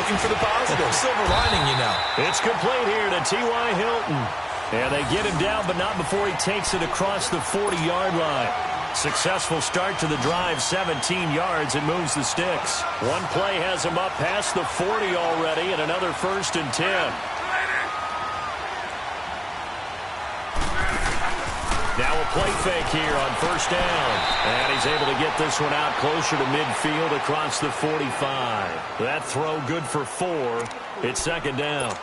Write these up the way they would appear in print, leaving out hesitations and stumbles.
looking for the positive. Silver lining, you know. It's complete here to T.Y. Hilton. And they get him down, but not before he takes it across the 40-yard line. Successful start to the drive, 17 yards, and moves the sticks. One play has him up past the 40 already, and another 1st and 10. Now a play fake here on 1st down. And he's able to get this one out closer to midfield across the 45. That throw good for 4. It's 2nd down.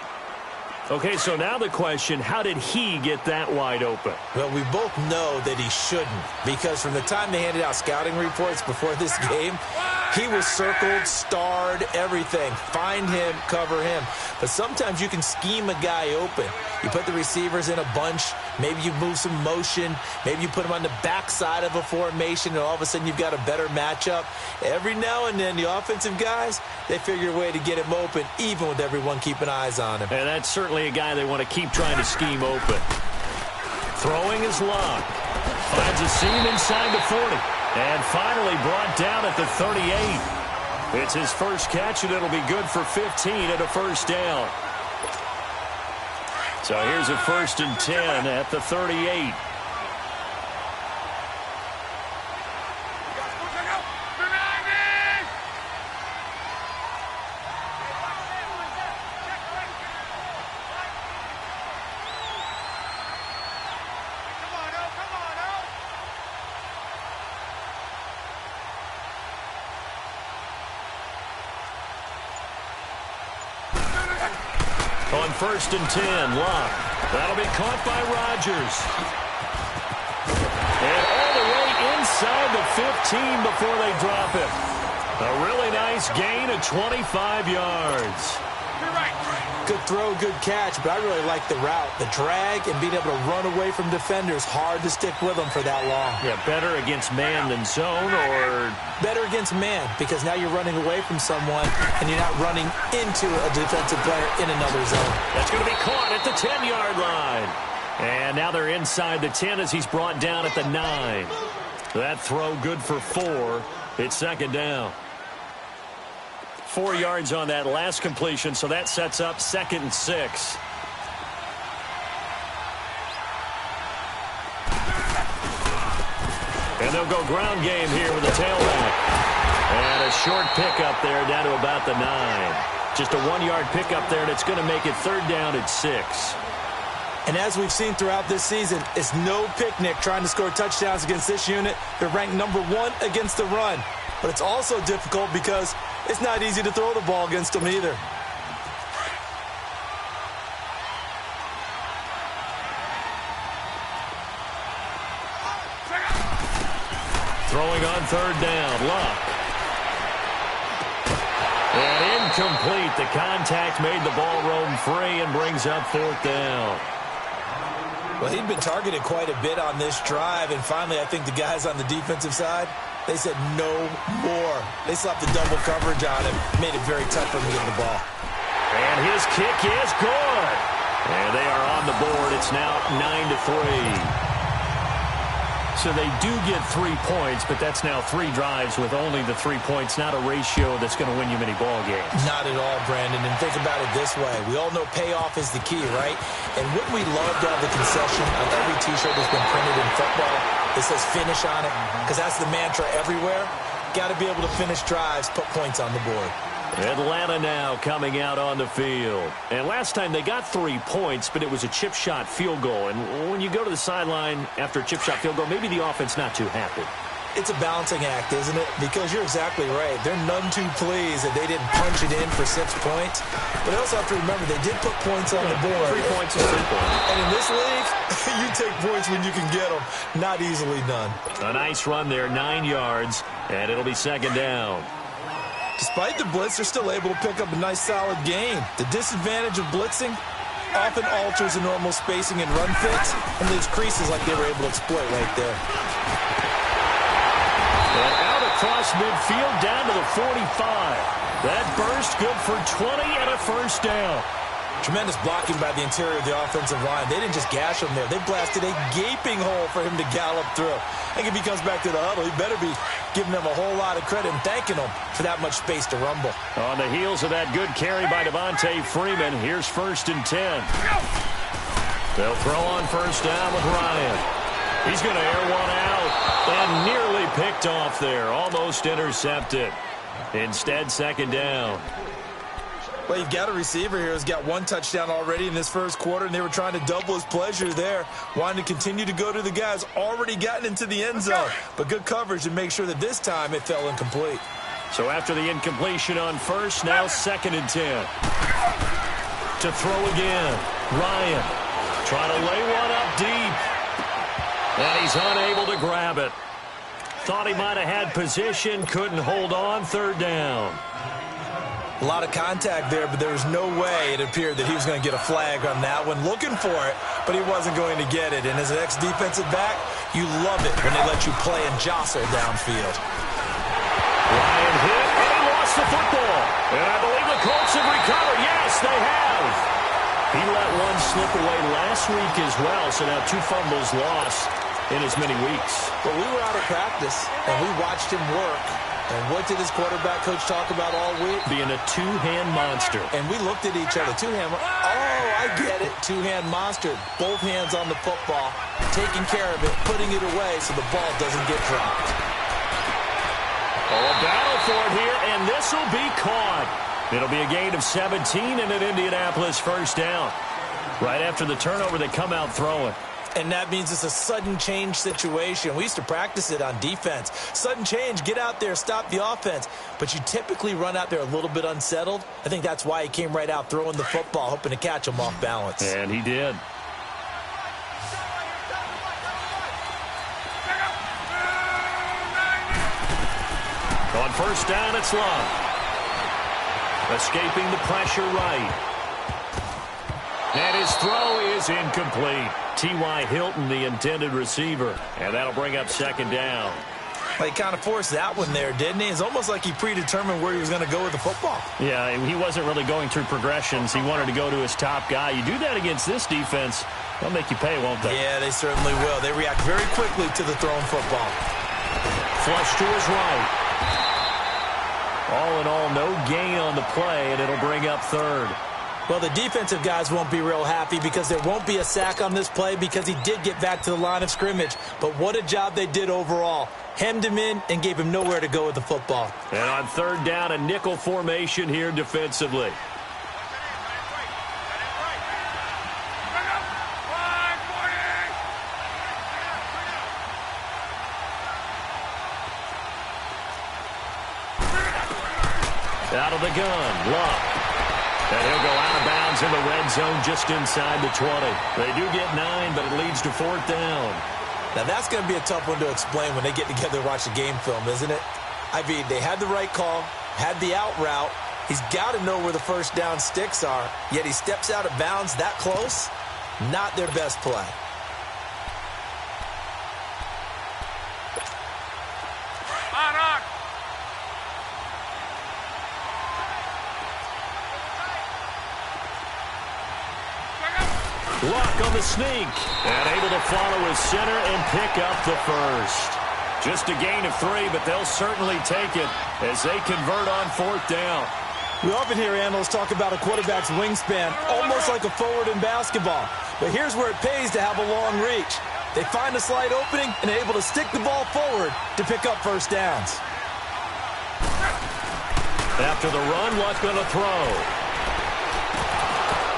Okay, so now the question, how did he get that wide open? Well, we both know that he shouldn't, because from the time they handed out scouting reports before this game, he was circled, starred, everything. Find him, cover him. But sometimes you can scheme a guy open. You put the receivers in a bunch. Maybe you move some motion. Maybe you put them on the backside of a formation, and all of a sudden you've got a better matchup. Every now and then, the offensive guys, they figure a way to get him open, even with everyone keeping eyes on him. And that's certainly a guy they want to keep trying to scheme open. Throwing is Locke. Finds a seam inside the 40. And finally brought down at the 38. It's his first catch, and it'll be good for 15 and a 1st down. So here's a 1st and 10 at the 38. On 1st and 10, Locke. That'll be caught by Rodgers. And all the way inside the 15 before they drop him. A really nice gain of 25 yards. Good throw, good catch, but I really like the route. The drag and being able to run away from defenders, hard to stick with them for that long. Yeah, better against man than zone, or? Better against man, because now you're running away from someone and you're not running into a defensive player in another zone. That's going to be caught at the 10-yard line. And now they're inside the 10 as he's brought down at the 9. That throw good for 4. It's 2nd down. 4 yards on that last completion, so that sets up 2nd and 6. And they'll go ground game here with a tailback. And a short pickup there down to about the 9. Just a 1-yard pickup there, and it's going to make it 3rd down at 6. And as we've seen throughout this season, it's no picnic trying to score touchdowns against this unit. They're ranked number 1 against the run. But it's also difficult because it's not easy to throw the ball against them either. Throwing on 3rd down, Locke. And incomplete. The contact made the ball roam free and brings up 4th down. Well, he'd been targeted quite a bit on this drive, and finally I think the guys on the defensive side, they said no more. They slapped the double coverage on him, made it very tough for him to get the ball. And his kick is good. And they are on the board. It's now 9-3. So they do get 3 points, but that's now 3 drives with only the 3 points, not a ratio that's going to win you many ball games. Not at all, Brandon. And think about it this way. We all know payoff is the key, right? And wouldn't we love to have the concession on every T-shirt that's been printed in football that says finish on it? Because that's the mantra everywhere. Got to be able to finish drives, put points on the board. Atlanta now coming out on the field. And last time they got 3 points, but it was a chip shot field goal. And when you go to the sideline after a chip shot field goal, maybe the offense not too happy. It's a balancing act, isn't it? Because you're exactly right. They're none too pleased that they didn't punch it in for 6 points. But you also have to remember they did put points on the board. 3 points is simple. And in this league, you take points when you can get them. Not easily done. A nice run there, 9 yards, and it'll be 2nd down. Despite the blitz, they're still able to pick up a nice, solid gain. The disadvantage of blitzing often alters the normal spacing and run fits and leaves creases like they were able to exploit right there. And out across midfield, down to the 45. That burst good for 20 and a 1st down. Tremendous blocking by the interior of the offensive line. They didn't just gash him there. They blasted a gaping hole for him to gallop through. I think if he comes back to the huddle, he better be giving them a whole lot of credit and thanking them for that much space to rumble. On the heels of that good carry by Devontae Freeman, here's 1st and 10. They'll throw on first down with Ryan. He's going to air one out and nearly picked off there. Almost intercepted. Instead, 2nd down. Well, you've got a receiver here who's got 1 touchdown already in this first quarter, and they were trying to double his pleasure there, wanting to continue to go to the guys already gotten into the end zone. But good coverage to make sure that this time it fell incomplete. So after the incompletion on first, now 2nd and 10. To throw again, Ryan trying to lay one up deep. And he's unable to grab it. Thought he might have had position, couldn't hold on, 3rd down. A lot of contact there, but there was no way it appeared that he was going to get a flag on that one. Looking for it, but he wasn't going to get it. And as an ex-defensive back, you love it when they let you play and jostle downfield. Ryan hit, and he lost the football. And I believe the Colts have recovered. Yes, they have. He let one slip away last week as well, so now 2 fumbles lost in as many weeks. But we were out of practice, and we watched him work. And what did his quarterback coach talk about all week? Being a 2-hand monster. And we looked at each other. 2-hand. Oh, I get it. 2-hand monster. Both hands on the football, taking care of it, putting it away so the ball doesn't get dropped. Oh, a battle for it here, and this will be caught. It'll be a gain of 17 and an Indianapolis 1st down. Right after the turnover, they come out throwing. And that means it's a sudden change situation. We used to practice it on defense. Sudden change, get out there, stop the offense. But you typically run out there a little bit unsettled. I think that's why he came right out throwing the football, hoping to catch him off balance. And he did. On first down, it's Love. Escaping the pressure right. And his throw is incomplete. T.Y. Hilton, the intended receiver. And that'll bring up 2nd down. Well, he kind of forced that one there, didn't he? It's almost like he predetermined where he was going to go with the football. Yeah, he wasn't really going through progressions. He wanted to go to his top guy. You do that against this defense, they'll make you pay, won't they? Yeah, they certainly will. They react very quickly to the thrown football. Flush to his right. All in all, no gain on the play, and it'll bring up 3rd. Well, the defensive guys won't be real happy because there won't be a sack on this play because he did get back to the line of scrimmage. But what a job they did overall. Hemmed him in and gave him nowhere to go with the football. And on 3rd down, a nickel formation here defensively. Out of the gun, Luck. And he'll go out of bounds in the red zone just inside the 20. They do get 9, but it leads to 4th down. Now, that's going to be a tough one to explain when they get together and watch the game film, isn't it? I mean, they had the right call, had the out route. He's got to know where the first down sticks are, yet he steps out of bounds that close. Not their best play. Luck on the sneak, and able to follow his center and pick up the 1st. Just a gain of 3, but they'll certainly take it as they convert on 4th down. We often hear analysts talk about a quarterback's wingspan, almost like a forward in basketball. But here's where it pays to have a long reach. They find a slight opening and are able to stick the ball forward to pick up 1st downs. After the run, Luck going to throw.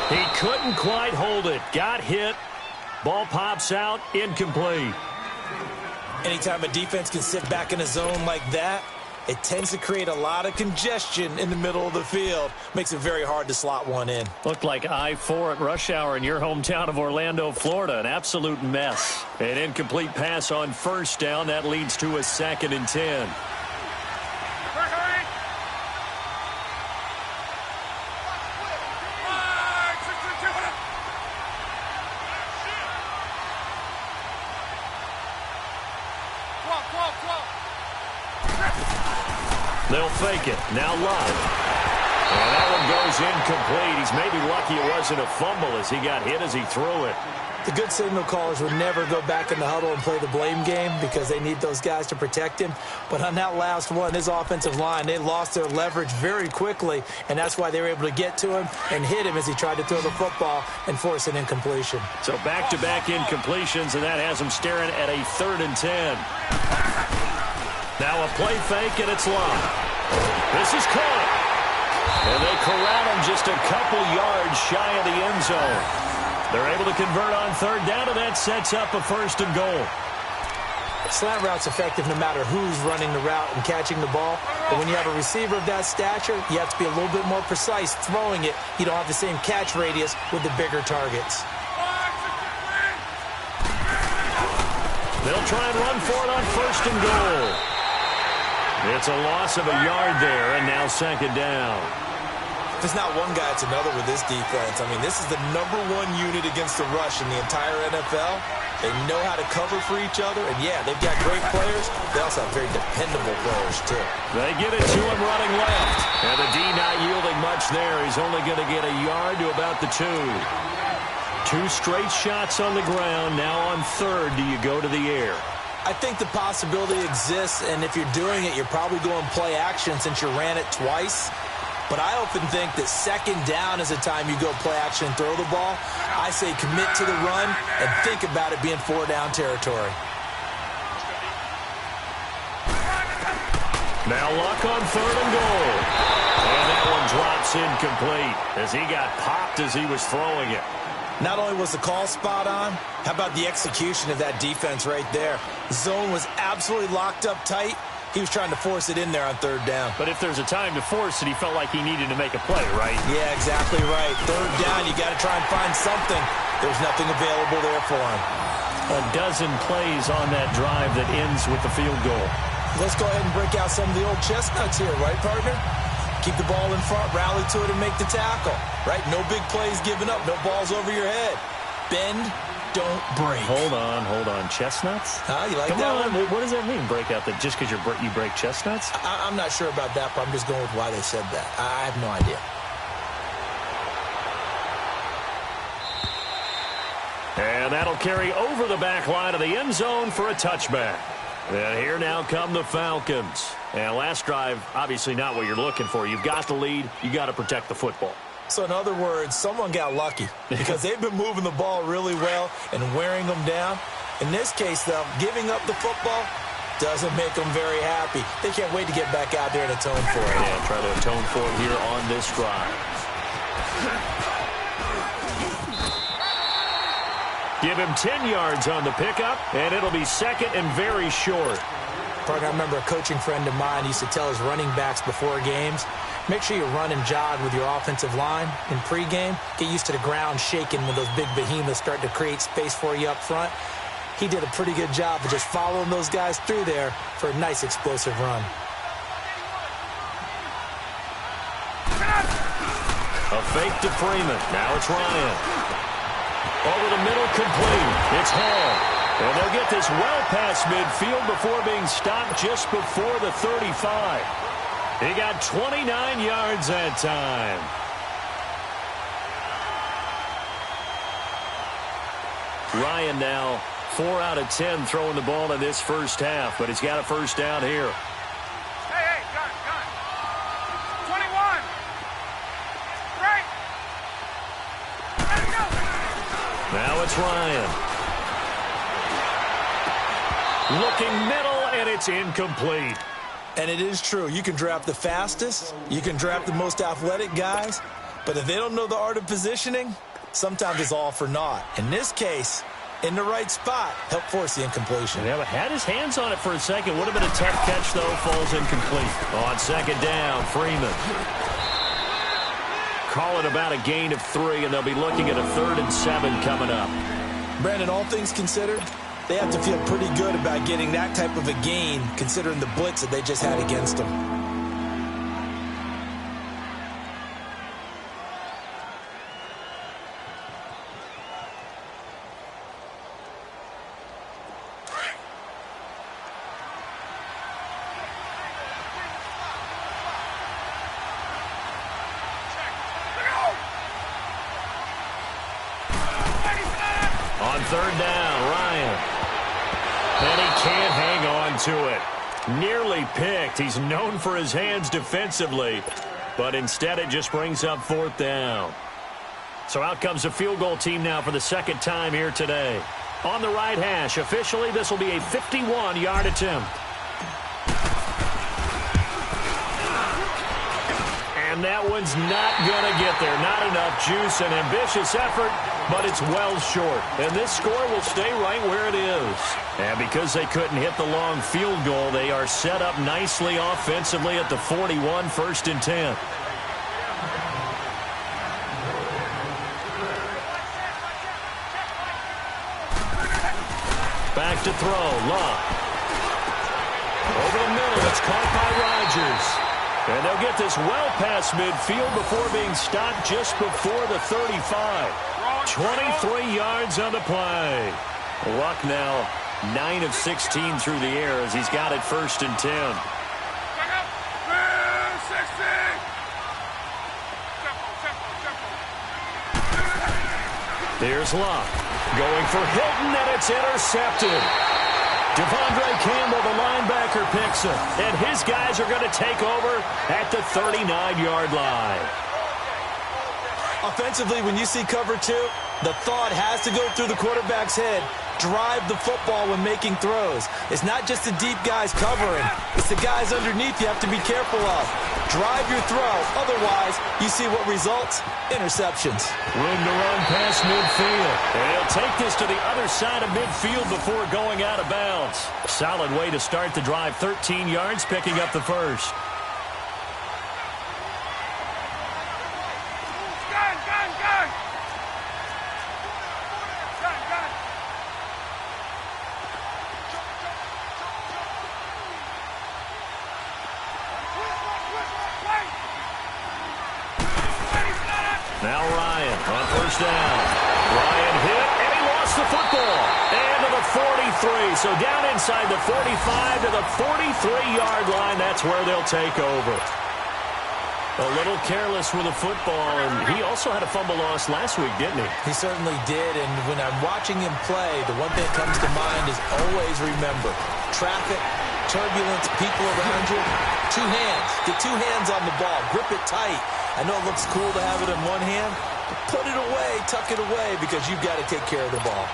He couldn't quite hold it. Got hit. Ball pops out. Incomplete. Anytime a defense can sit back in a zone like that, it tends to create a lot of congestion in the middle of the field. Makes it very hard to slot one in. Looked like I-4 at rush hour in your hometown of Orlando, Florida. An absolute mess. An incomplete pass on first down. That leads to a 2nd and 10. They'll fake it. Now Love. And that one goes incomplete. He's maybe lucky it wasn't a fumble as he got hit as he threw it. The good signal callers would never go back in the huddle and play the blame game because they need those guys to protect him. But on that last one, his offensive line, they lost their leverage very quickly, and that's why they were able to get to him and hit him as he tried to throw the football and force an incompletion. So back-to-back incompletions, and that has him staring at a 3rd and 10. Now a play fake, and it's long. This is caught. And they corral him just a couple yards shy of the end zone. They're able to convert on 3rd down, and that sets up a 1st and goal. Slant route's effective no matter who's running the route and catching the ball. But when you have a receiver of that stature, you have to be a little bit more precise throwing it. You don't have the same catch radius with the bigger targets. They'll try and run for it on 1st and goal. It's a loss of a yard there, and now 2nd down. If it's not one guy, it's another with this defense. I mean, this is the #1 unit against the rush in the entire NFL. They know how to cover for each other. And, yeah, they've got great players. They also have very dependable players, too. They get it to him running left. And the D not yielding much there. He's only going to get a yard to about the 2. 2 straight shots on the ground. Now on 3rd, do you go to the air? I think the possibility exists, and if you're doing it, you're probably going play action since you ran it twice. But I often think that 2nd down is the time you go play action and throw the ball. I say commit to the run and think about it being 4-down territory. Now Luck on 3rd and goal. And that one drops incomplete as he got popped as he was throwing it. Not only was the call spot on, how about the execution of that defense right there? Zone was absolutely locked up tight. He was trying to force it in there on 3rd down. But if there's a time to force it, he felt like he needed to make a play, right? Yeah, exactly right. 3rd down, you got to try and find something. There's nothing available there for him. A dozen plays on that drive that ends with the field goal. Let's go ahead and break out some of the old chestnuts here, right, partner? Keep the ball in front, rally to it, and make the tackle, right? No big plays given up, no balls over your head. Bend, don't break. Hold on. Chestnuts? Huh? You like Come that on. one? What does that mean, break out? That just because you break chestnuts? I'm not sure about that, but I'm just going with why they said that. I have no idea. And that'll carry over the back line of the end zone for a touchback. And here now come the Falcons. And last drive, obviously not what you're looking for. You've got the lead. You got to protect the football. So in other words, someone got lucky because they've been moving the ball really well and wearing them down. In this case, though, giving up the football doesn't make them very happy. They can't wait to get back out there and atone for it. Yeah, try to atone for it here on this drive. Give him 10 yards on the pickup, and it'll be 2nd and very short. Partner, I remember a coaching friend of mine used to tell his running backs before games, make sure you run and jog with your offensive line in pregame. Get used to the ground shaking when those big behemoths start to create space for you up front. He did a pretty good job of just following those guys through there for a nice explosive run. A fake to Freeman. Now it's Ryan. Over the middle, complete. It's Hall. And they'll get this well past midfield before being stopped just before the 35. He got 29 yards that time. Ryan now 4 out of 10 throwing the ball in this first half, but he's got a 1st down here. Hey, gun. 21. Right. Let's go. Now it's Ryan. Looking middle, and it's incomplete. And it is true. You can draft the fastest. You can draft the most athletic guys. But if they don't know the art of positioning, sometimes it's all for naught. In this case, in the right spot, helped force the incompletion. Yeah, but had his hands on it for a second. Would have been a tough catch, though. Falls incomplete. On 2nd down, Freeman. Call it about a gain of 3, and they'll be looking at a 3rd and 7 coming up. Brandon, all things considered, they have to feel pretty good about getting that type of a gain, considering the blitz that they just had against them. On third down, Ryan. And he can't hang on to it. Nearly picked. He's known for his hands defensively, but instead it just brings up fourth down. So out comes the field goal team now for the second time here today. On the right hash, officially this will be a 51-yard attempt. And that one's not going to get there. Not enough juice. An ambitious effort, but it's well short. And this score will stay right where it is. And because they couldn't hit the long field goal, they are set up nicely offensively at the 41, 1st and 10. Back to throw, Love. Over the middle, it's caught by Rodgers. And they'll get this well past midfield before being stopped just before the 35. 23 yards on the play. Luck now 9 of 16 through the air as he's got it 1st and 10. Here's Luck. Going for Hilton, and it's intercepted. Devondre Campbell, the linebacker, picks him. And his guys are going to take over at the 39-yard line. Offensively, when you see cover 2, the thought has to go through the quarterback's head. Drive the football when making throws. It's not just the deep guys covering. It's the guys underneath you have to be careful of. Drive your throw. Otherwise, you see what results? Interceptions. Room to run past midfield. And he'll take this to the other side of midfield before going out of bounds. Solid way to start the drive. 13 yards, picking up the first. Now Ryan on first down. Ryan hit, and he lost the football. And to the 43. So down inside the 45 to the 43-yard line. That's where they'll take over. A little careless with the football, and he also had a fumble loss last week, didn't he? He certainly did, and when I'm watching him play, the one thing that comes to mind is always remember, traffic, turbulence, people around you, 2 hands. Get 2 hands on the ball. Grip it tight. I know it looks cool to have it in one hand, but put it away, tuck it away, because you've got to take care of the ball.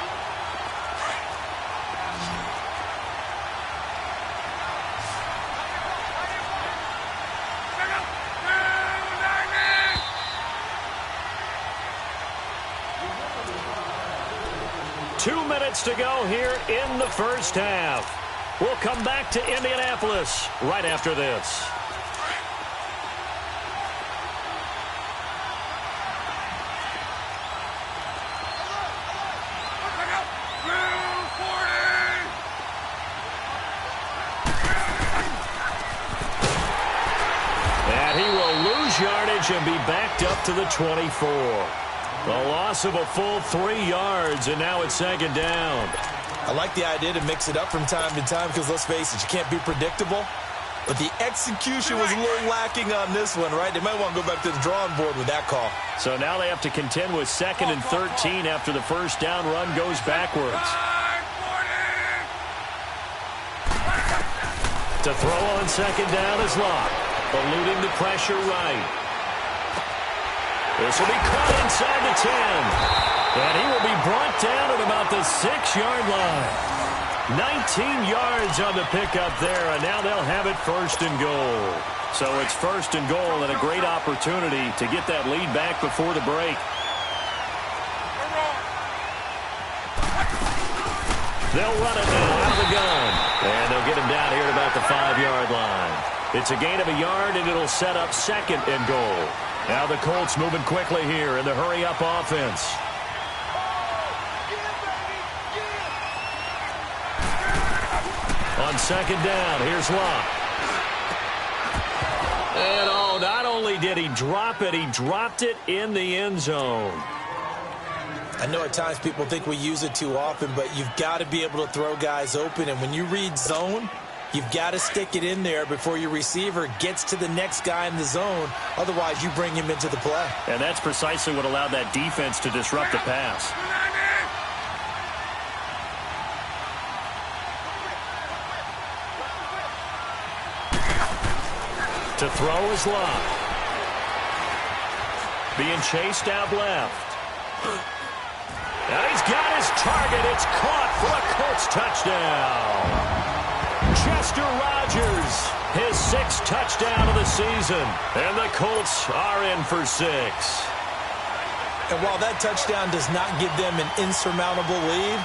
Two minutes to go here in the first half. We'll come back to Indianapolis right after this. And he will lose yardage and be backed up to the 24. A loss of a full 3 yards, and now it's second down. I like the idea to mix it up from time to time because, let's face it, you can't be predictable. But the execution was a little lacking on this one, right? They might want to go back to the drawing board with that call. So now they have to contend with 2nd and 13 after the first down run goes backwards. To throw on second down is Locke, eluding the pressure right. This will be caught inside the 10. And he will be brought down at about the 6-yard line. 19 yards on the pickup there, and now they'll have it 1st and goal. So it's 1st and goal, and a great opportunity to get that lead back before the break. They'll run it now out of the gun. And they'll get him down here at about the 5-yard line. It's a gain of a yard, and it'll set up 2nd and goal. Now the Colts moving quickly here in the hurry-up offense. On second down, here's Locke. And oh, not only did he drop it, he dropped it in the end zone. I know at times people think we use it too often, but you've got to be able to throw guys open. And when you read zone, you've got to stick it in there before your receiver gets to the next guy in the zone. Otherwise, you bring him into the play. And that's precisely what allowed that defense to disrupt the pass. To throw is Love. Being chased out left. And he's got his target. It's caught for a Colts touchdown. Chester Rogers, his 6th touchdown of the season. And the Colts are in for 6. And while that touchdown does not give them an insurmountable lead,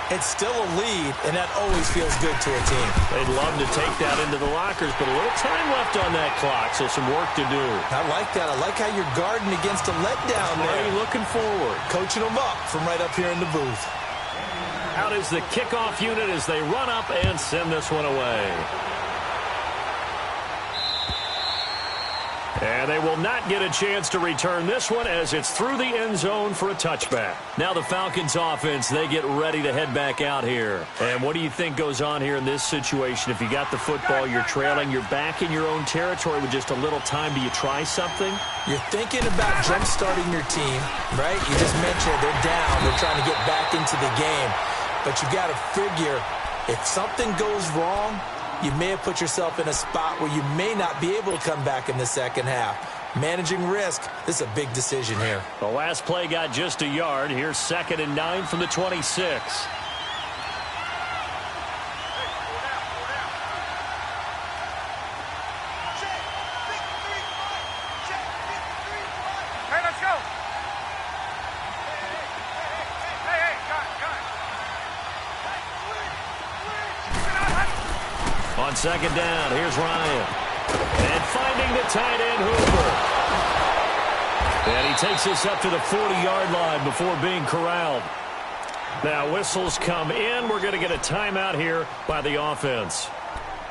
it's still a lead, and that always feels good to a team. They'd love to take that into the lockers, but a little time left on that clock, so some work to do. I like that. I like how you're guarding against a letdown there. Already looking forward. Coaching them up from right up here in the booth. Out is the kickoff unit as they run up and send this one away. And they will not get a chance to return this one as it's through the end zone for a touchback. Now the Falcons offense, they get ready to head back out here. And what do you think goes on here in this situation? If you got the football, you're trailing, you're back in your own territory with just a little time. Do you try something? You're thinking about jump-starting your team, right? You just mentioned they're down. They're trying to get back into the game. But you got to figure if something goes wrong, you may have put yourself in a spot where you may not be able to come back in the second half. Managing risk, this is a big decision here. The last play got just a yard. Here's 2nd and 9 from the 26. Hey, let's go. Hey, got it. On 2nd down, here's Ryan. And finding the tight end, Hooper. And he takes us up to the 40-yard line before being corralled. Now whistles come in. We're going to get a timeout here by the offense,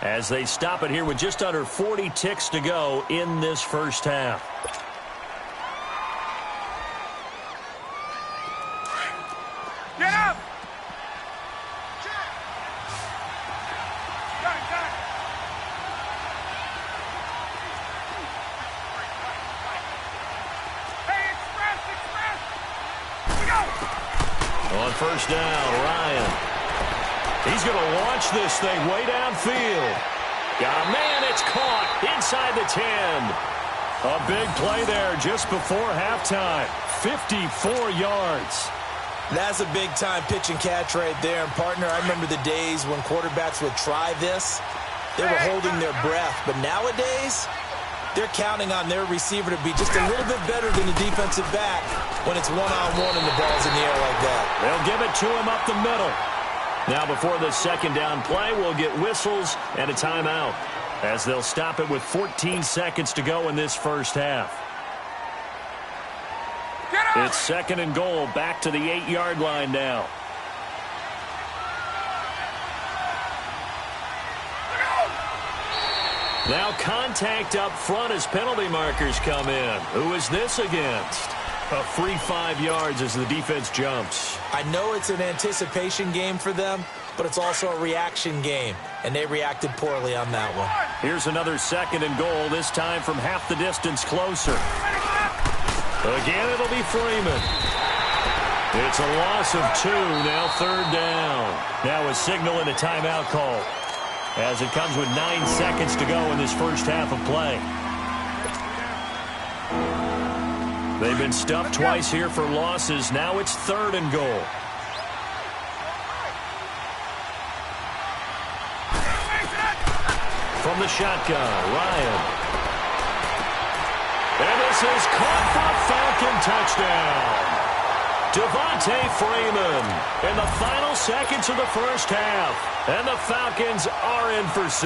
as they stop it here with just under 40 ticks to go in this first half. Get up. On 1st down, Ryan. He's going to launch this thing way downfield. Got a man, it's caught inside the 10. A big play there just before halftime. 54 yards. That's a big-time pitch and catch right there. And, partner, I remember the days when quarterbacks would try this. They were holding their breath. But nowadays, they're counting on their receiver to be just a little bit better than the defensive back when it's one-on-one and the ball's in the air like that. They'll give it to him up the middle. Now before the 2nd down play, we'll get whistles and a timeout, as they'll stop it with 14 seconds to go in this first half. It's 2nd and goal, back to the 8-yard line now. Now contact up front as penalty markers come in. Who is this against? A free 5 yards as the defense jumps. I know it's an anticipation game for them, but it's also a reaction game, and they reacted poorly on that one. Here's another 2nd and goal, this time from half the distance closer. Again, it'll be Freeman. It's a loss of 2, now 3rd down. Now a signal and a timeout call, as it comes with 9 seconds to go in this first half of play. They've been stuffed twice here for losses. Now it's 3rd and goal. From the shotgun, Ryan. And this is caught for a Falcon touchdown. Devontae Freeman in the final seconds of the first half. And the Falcons are in for 6.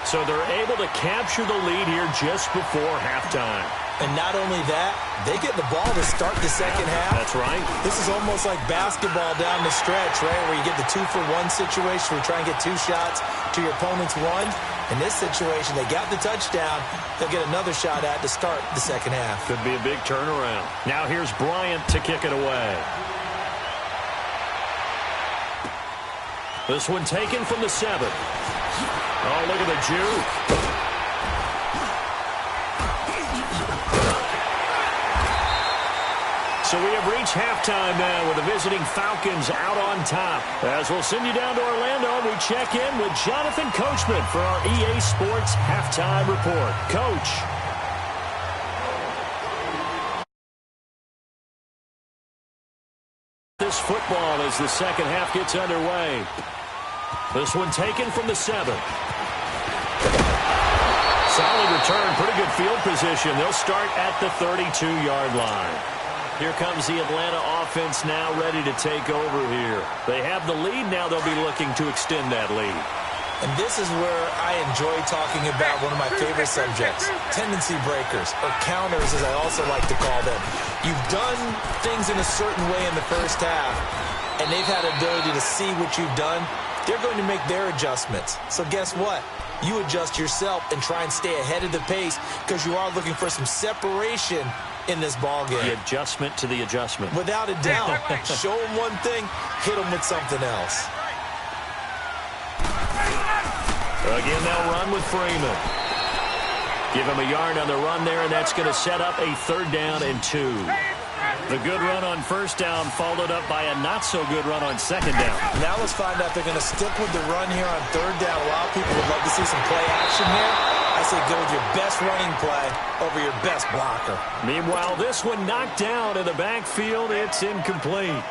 So they're able to capture the lead here just before halftime. And not only that, they get the ball to start the second half. That's right. This is almost like basketball down the stretch, right, where you get the 2-for-1 situation where you try and get 2 shots to your opponent's 1. In this situation, they got the touchdown. They'll get another shot at to start the second half. Could be a big turnaround. Now here's Bryant to kick it away. This one taken from the 7. Oh, look at the juke. So we have reached halftime now with the visiting Falcons out on top. As we'll send you down to Orlando, we check in with Jonathan Coachman for our EA Sports Halftime Report. Coach. This football as the second half gets underway. This one taken from the 7. Solid return, pretty good field position. They'll start at the 32-yard line. Here comes the Atlanta offense now ready to take over here. They have the lead. Now they'll be looking to extend that lead. And this is where I enjoy talking about one of my favorite subjects, tendency breakers, or counters as I also like to call them. You've done things in a certain way in the first half, and they've had the ability to see what you've done. They're going to make their adjustments. So guess what? You adjust yourself and try and stay ahead of the pace because you are looking for some separation in this ball game. The adjustment to the adjustment. Without a doubt. Show them one thing, hit them with something else. Again, they'll run with Freeman. Give him a yard on the run there, and that's going to set up a 3rd down and 2. The good run on 1st down followed up by a not-so-good run on 2nd down. Now let's find out if they're going to stick with the run here on 3rd down. A lot of people would love to see some play action here. I say go with your best running play over your best blocker. Meanwhile, this one knocked down in the backfield. It's incomplete.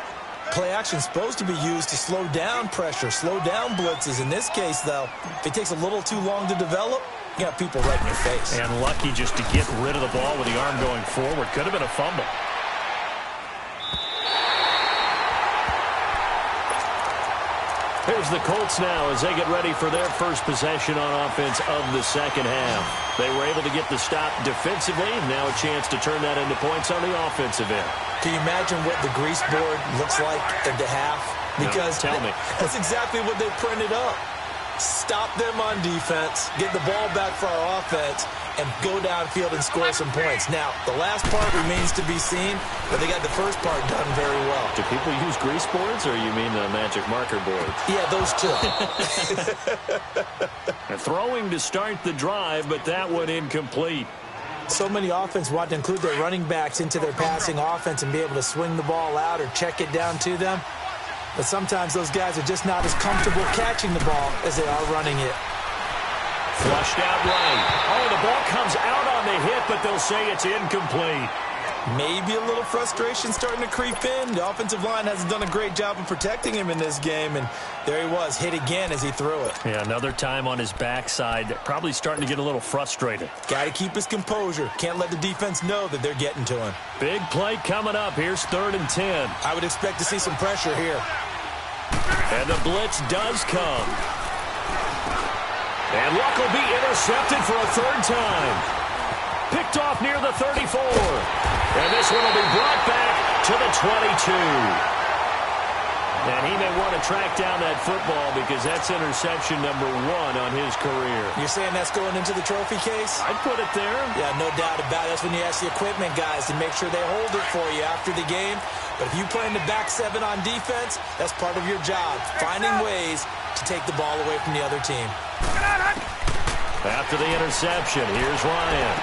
Play action is supposed to be used to slow down pressure, slow down blitzes. In this case, though, if it takes a little too long to develop, you got people right in your face. And lucky just to get rid of the ball with the arm going forward. Could have been a fumble. Here's the Colts now as they get ready for their first possession on offense of the second half. They were able to get the stop defensively. Now a chance to turn that into points on the offensive end. Can you imagine what the grease board looks like at the half? Because no, tell me. That's exactly what they printed up. Stop them on defense, get the ball back for our offense, and go downfield and score some points. Now, the last part remains to be seen, but they got the first part done very well. Do people use grease boards, or you mean the magic marker boards? Yeah, those two. Throwing to start the drive, but that one incomplete. So many offense want to include their running backs into their passing offense and be able to swing the ball out or check it down to them. But sometimes those guys are just not as comfortable catching the ball as they are running it. Flushed out right. Oh, the ball comes out on the hit, but they'll say it's incomplete. Maybe a little frustration starting to creep in. The offensive line hasn't done a great job of protecting him in this game, and there he was, hit again as he threw it. Yeah, another time on his backside, probably starting to get a little frustrated. Got to keep his composure. Can't let the defense know that they're getting to him. Big play coming up. Here's 3rd and 10. I would expect to see some pressure here. And the blitz does come. And Luck will be intercepted for a 3rd time. Picked off near the 34. And this one will be brought back to the 22. And he may want to track down that football because that's interception number 1 on his career. You're saying that's going into the trophy case? I'd put it there. Yeah, no doubt about it. That's when you ask the equipment guys to make sure they hold it for you after the game. But if you play in the back 7 on defense, that's part of your job, finding ways to take the ball away from the other team. After the interception, here's Ryan.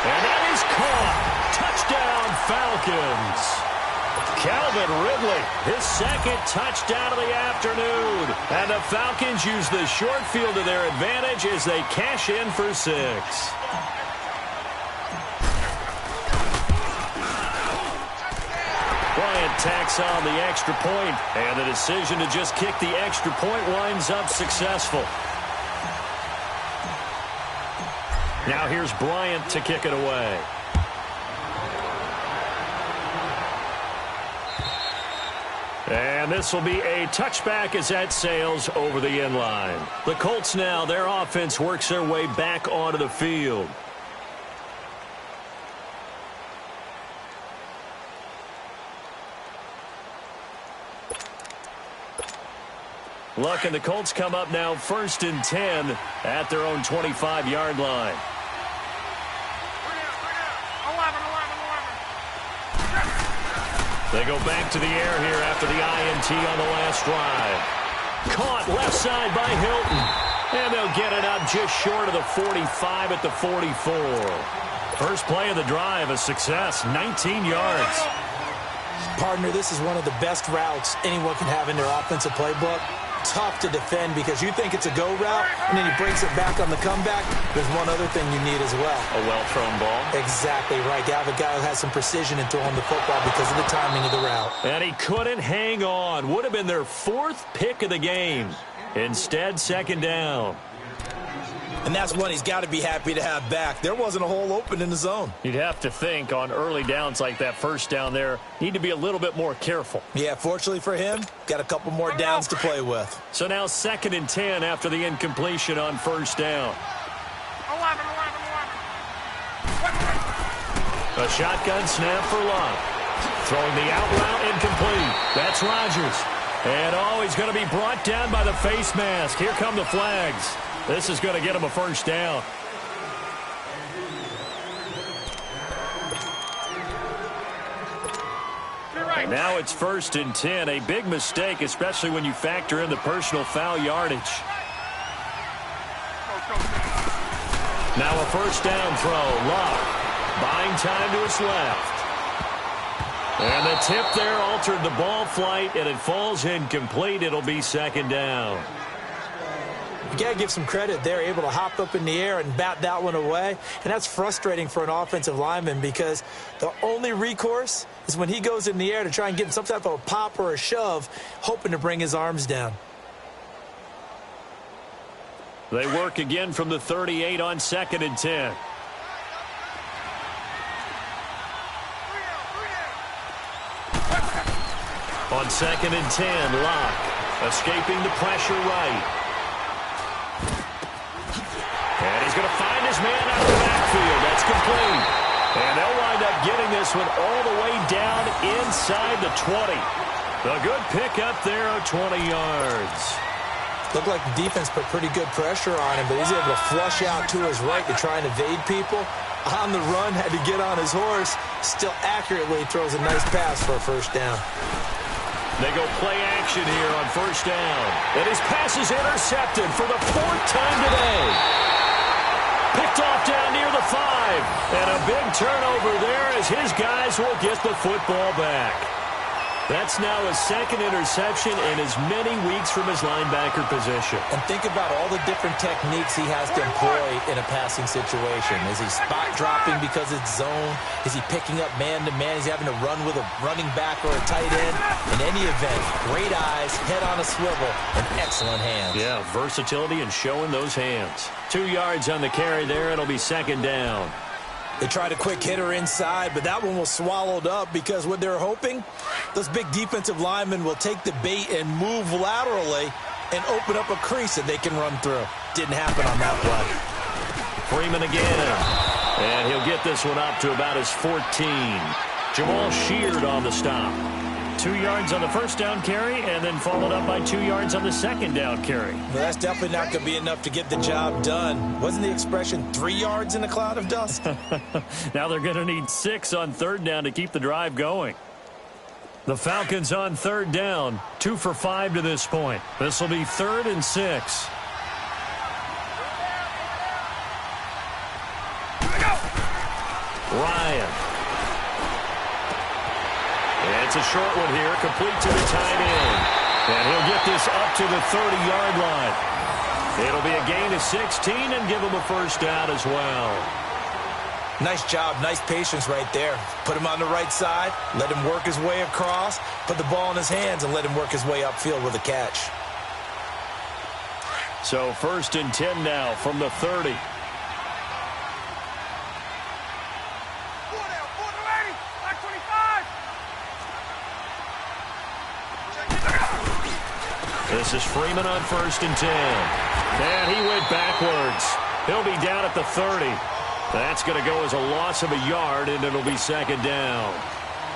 And that is caught. Touchdown, Falcons. Calvin Ridley, his 2nd touchdown of the afternoon. And the Falcons use the short field to their advantage as they cash in for 6. Bryant tacks on the extra point, and the decision to just kick the extra point winds up successful. Now here's Bryant to kick it away. And this will be a touchback as that sails over the end line. The Colts now, their offense works their way back onto the field. Luck and the Colts come up now 1st and 10 at their own 25-yard line. They go back to the air here after the INT on the last drive. Caught left side by Hilton. And they'll get it up just short of the 45 at the 44. First play of the drive, a success, 19 yards. Partner, this is one of the best routes anyone can have in their offensive playbook. Tough to defend because you think it's a go route, and then he breaks it back on the comeback. There's one other thing you need as well. A well-thrown ball. Exactly right. You have a guy who has some precision in throwing the football because of the timing of the route. And he couldn't hang on. Would have been their 4th pick of the game. Instead, 2nd down. And that's one he's got to be happy to have back. There wasn't a hole open in the zone. You'd have to think on early downs like that first down there, need to be a little bit more careful. Yeah, fortunately for him, got a couple more downs to play with. So now 2nd and 10 after the incompletion on 1st down. 11. A shotgun snap for Love. Throwing the out route incomplete. That's Rodgers. And he's going to be brought down by the face mask. Here come the flags. This is going to get him a 1st down. And now it's 1st and 10. A big mistake, especially when you factor in the personal foul yardage. Now a 1st down throw. Love buying time to his left. And the tip there altered the ball flight, and it falls incomplete. It'll be 2nd down. You got to give some credit. They're able to hop up in the air and bat that one away. And that's frustrating for an offensive lineman because the only recourse is when he goes in the air to try and get some type of a pop or a shove, hoping to bring his arms down. They work again from the 38 on 2nd and 10. On 2nd and 10, Locke escaping the pressure right. And he's going to find his man out of the backfield. That's complete. And they'll wind up getting this one all the way down inside the 20. A good pickup there of 20 yards. Looked like the defense put pretty good pressure on him, but he's able to flush out to his right to try and evade people. On the run, had to get on his horse. Still accurately throws a nice pass for a 1st down. They go play action here on 1st down. And his pass is intercepted for the 4th time today. Picked off down near the 5. And a big turnover there as his guys will get the football back. That's now his 2nd interception in as many weeks from his linebacker position. And think about all the different techniques he has to employ in a passing situation. Is he spot dropping because it's zone? Is he picking up man-to-man? Is he having to run with a running back or a tight end? In any event, great eyes, head on a swivel, and excellent hands. Yeah, versatility and showing those hands. 2 yards on the carry there. It'll be 2nd down. They tried a quick hitter inside, but that one was swallowed up because what they're hoping, those big defensive linemen will take the bait and move laterally and open up a crease that they can run through. Didn't happen on that play. Freeman again. And he'll get this one up to about his 14. Jamal Sheard on the stop. 2 yards on the 1st down carry and then followed up by 2 yards on the 2nd down carry. Well, that's definitely not going to be enough to get the job done. Wasn't the expression 3 yards in a cloud of dust? Now they're going to need 6 on 3rd down to keep the drive going. The Falcons on 3rd down, 2 for 5 to this point. This will be 3rd and 6. Ryan. It's a short one here, complete to the tight end. And he'll get this up to the 30-yard line. It'll be a gain of 16 and give him a 1st down as well. Nice job, nice patience right there. Put him on the right side, let him work his way across, put the ball in his hands, and let him work his way upfield with a catch. So 1st and 10 now from the 30. This is Freeman on 1st and 10. And he went backwards. He'll be down at the 30. That's going to go as a loss of a yard, and it'll be 2nd down.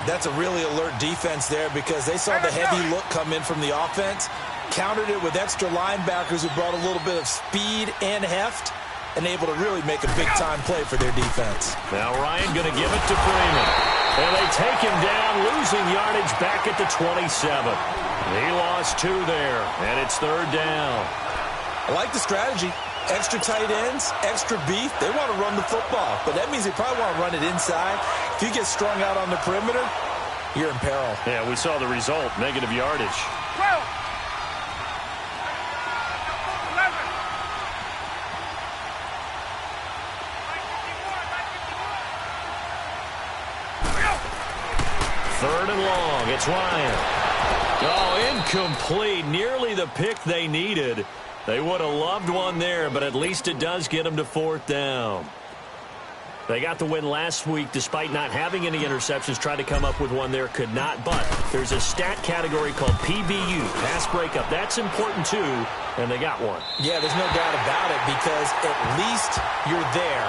That's a really alert defense there because they saw the heavy look come in from the offense, countered it with extra linebackers who brought a little bit of speed and heft, and able to really make a big-time play for their defense. Now Ryan going to give it to Freeman. And they take him down, losing yardage back at the 27. He lost 2 there, and it's 3rd down. I like the strategy. Extra tight ends, extra beef. They want to run the football, but that means they probably want to run it inside. If you get strung out on the perimeter, you're in peril. Yeah, we saw the result, negative yardage. 12. 11. 3rd and long. It's Ryan. Oh, incomplete. Nearly the pick they needed. They would have loved one there, but at least it does get them to 4th down. They got the win last week despite not having any interceptions. Tried to come up with one there, could not. But there's a stat category called PBU, pass breakup. That's important too, and they got one. Yeah, there's no doubt about it because at least you're there,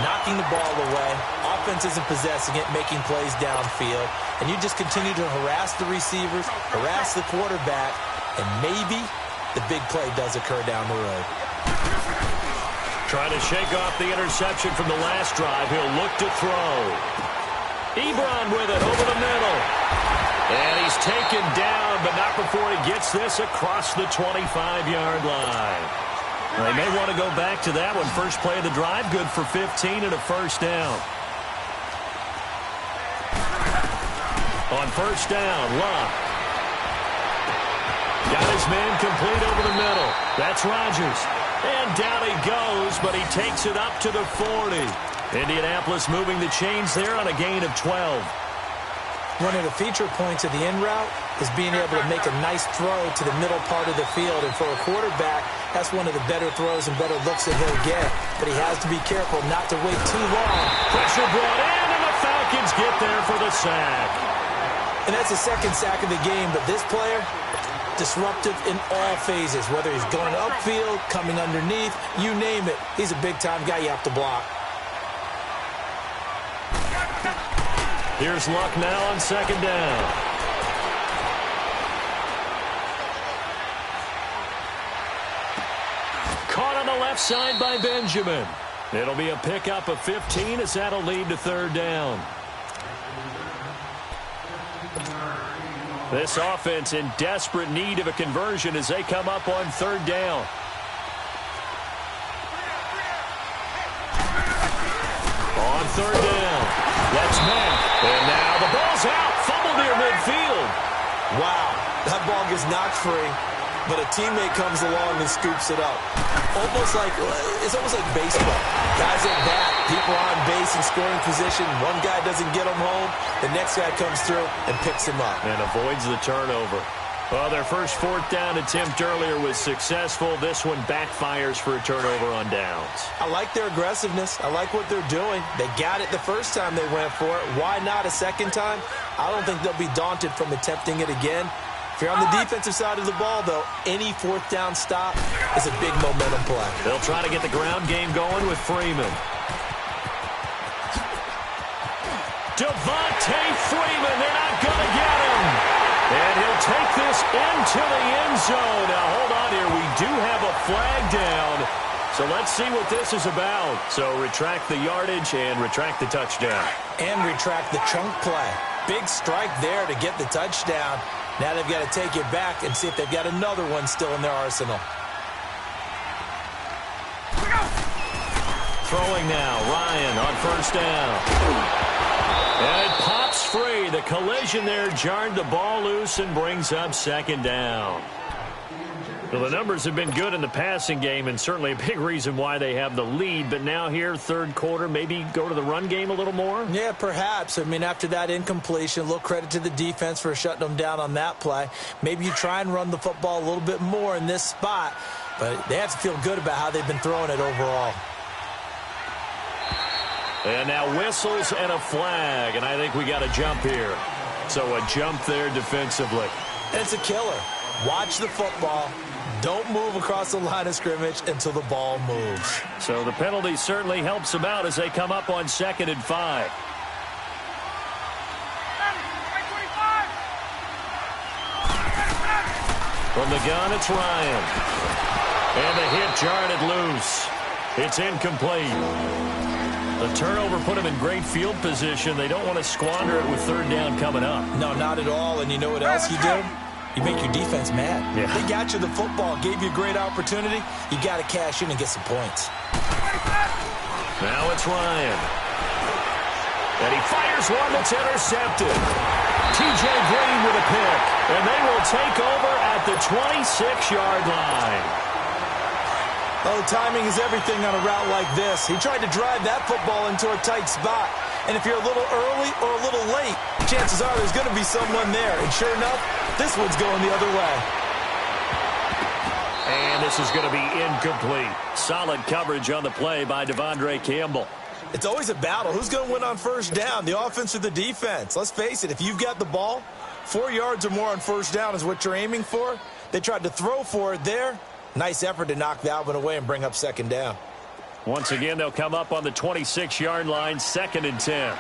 knocking the ball away. Offense isn't possessing it, making plays downfield. And you just continue to harass the receivers, harass the quarterback, and maybe the big play does occur down the road. Trying to shake off the interception from the last drive. He'll look to throw. Ebron with it over the middle. And he's taken down, but not before he gets this across the 25-yard line. They may want to go back to that one. First play of the drive, good for 15 and a 1st down. On 1st down, Luck. Got his man complete over the middle. That's Rodgers. And down he goes, but he takes it up to the 40. Indianapolis moving the chains there on a gain of 12. One of the feature points of the in route is being able to make a nice throw to the middle part of the field. And for a quarterback, that's one of the better throws and better looks that he'll get. But he has to be careful not to wait too long. Pressure brought in, and the Falcons get there for the sack. And that's the 2nd sack of the game. But this player, disruptive in all phases, whether he's going upfield, coming underneath, you name it. He's a big-time guy you have to block. Here's Luck now on 2nd down. Caught on the left side by Benjamin. It'll be a pickup of 15 as that'll lead to 3rd down. This offense in desperate need of a conversion as they come up on 3rd down. On 3rd down, that's Mack. And now the ball's out. Fumble near midfield. Wow, that ball gets knocked free, but a teammate comes along and scoops it up. It's almost like baseball. Guys at bat, people on base in scoring position. One guy doesn't get him home. The next guy comes through and picks him up. And avoids the turnover. Well, their first 4th down attempt earlier was successful. This one backfires for a turnover on downs. I like their aggressiveness. I like what they're doing. They got it the first time they went for it. Why not a second time? I don't think they'll be daunted from attempting it again. If you're on the defensive side of the ball, though, any 4th down stop is a big momentum play. They'll try to get the ground game going with Freeman. Devontae Freeman, they're not going to get him. And he'll take this into the end zone. Now, hold on here. We do have a flag down. So let's see what this is about. So retract the yardage and retract the touchdown. And retract the chunk play. Big strike there to get the touchdown. Now they've got to take it back and see if they've got another one still in their arsenal. Throwing now, Ryan on 1st down. And it pops free. The collision there jarred the ball loose and brings up 2nd down. Well, the numbers have been good in the passing game and certainly a big reason why they have the lead. But now here, 3rd quarter, maybe go to the run game a little more? Yeah, perhaps. I mean, after that incompletion, a little credit to the defense for shutting them down on that play. Maybe you try and run the football a little bit more in this spot. But they have to feel good about how they've been throwing it overall. And now whistles and a flag, and I think we got a jump here. So a jump there defensively. And it's a killer. Watch the football. Don't move across the line of scrimmage until the ball moves. So the penalty certainly helps them out as they come up on 2nd and 5. From the gun, it's Ryan. And the hit jarred it loose. It's incomplete. The turnover put them in great field position. They don't want to squander it with 3rd down coming up. No, not at all. And you know what else you do? You make your defense mad. Yeah. They got you the football, gave you a great opportunity. You got to cash in and get some points. Now it's Ryan. And he fires one that's intercepted. T.J. Green with a pick. And they will take over at the 26-yard line. Oh, timing is everything on a route like this. He tried to drive that football into a tight spot. And if you're a little early or a little late, chances are there's going to be someone there. And sure enough, this one's going the other way. And this is going to be incomplete. Solid coverage on the play by Devondre Campbell. It's always a battle. Who's going to win on first down, the offense or the defense? Let's face it, if you've got the ball, 4 yards or more on first down is what you're aiming for. They tried to throw for it there. Nice effort to knock that one away and bring up second down. Once again, they'll come up on the 26-yard line, 2nd and 10.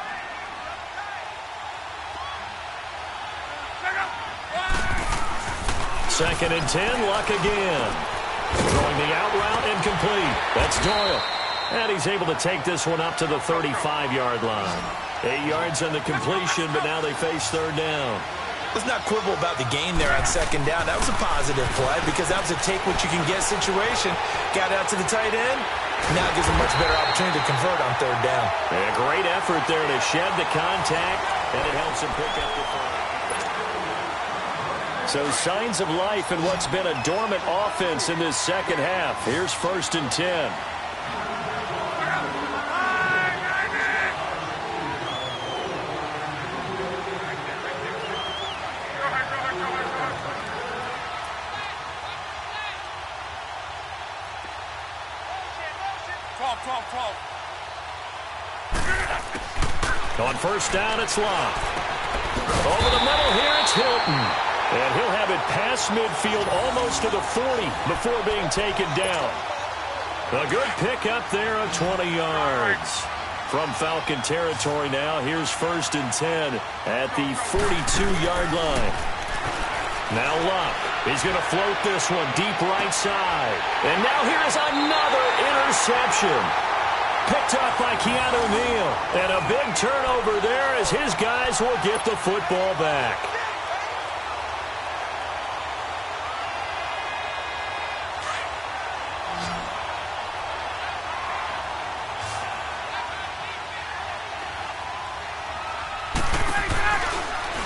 Second and 10, Luck again. Throwing the out route, incomplete. That's Doyle. And he's able to take this one up to the 35-yard line. 8 yards on the completion, but now they face third down. Let's not quibble about the gain there on second down. That was a positive play because that was a take-what-you-can-get situation. Got out to the tight end. Now it gives them much better opportunity to convert on third down. A great effort there to shed the contact, and it helps him pick up the ball. So signs of life in what's been a dormant offense in this second half. Here's 1st and 10. On first down, it's Locke. Over the middle here, it's Hilton. And he'll have it past midfield almost to the 40 before being taken down. A good pickup there of 20 yards. From Falcon territory now, here's 1st and 10 at the 42-yard line. Now Locke. He's going to float this one deep right side. And now here's another interception. Picked up by Keanu Neal. And a big turnover there as his guys will get the football back.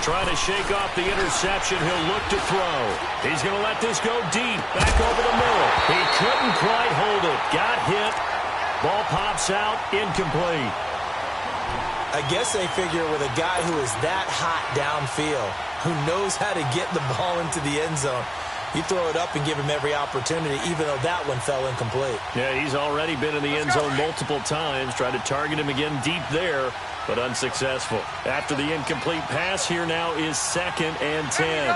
Trying to shake off the interception. He'll look to throw. He's going to let this go deep. Back over the middle. He couldn't quite hold it. Got hit. Ball pops out, incomplete. I guess they figure with a guy who is that hot downfield, who knows how to get the ball into the end zone, you throw it up and give him every opportunity, even though that one fell incomplete. Yeah, he's already been in the end zone multiple times. Tried to target him again deep there, but unsuccessful. After the incomplete pass, here now is 2nd and 10.